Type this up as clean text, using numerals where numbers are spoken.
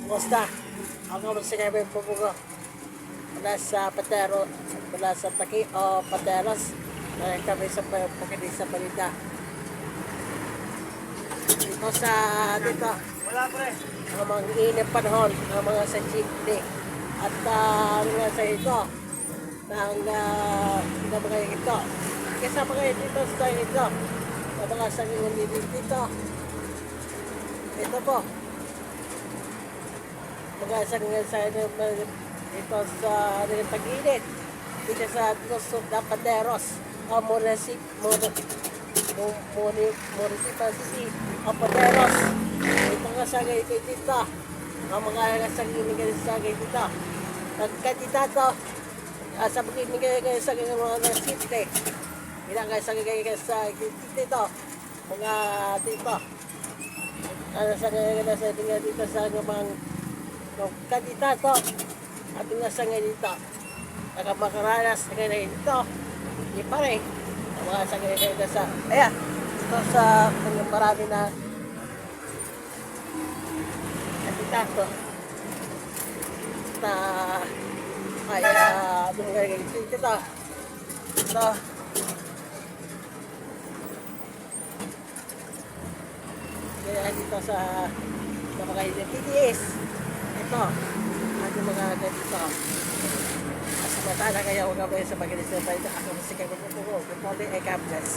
Basta, ako sinabi po ko mula sa Patero, mula sa Taki o Pateros, na kami sa Pakili sa Balita. Dito sa dito, ang mga inip panahon, ang mga sa Chikli, at mga sa ito, ng mga ito. Kesa mga dito sa ito, ang mga sa dito, ito po. Mga sa ito sa tag-init dito sa Pateros o Municipal City o Pateros. Ito nga sa dito ang mga sa dito nagkandidato sa pagkimigay sa mga city ilang sa dito mga dito dito sa mga kandidato at nasa nga dito nakamakaranas na ngayon dito hindi pa rin ang mga sa ngayon sa ito sa marami na kandidato na ay dito kaya dito sa mga TDS ito ang mga dito as matala kaya huwag sa magilis na tayo ako si Kevin Pugo. Good morning, God bless.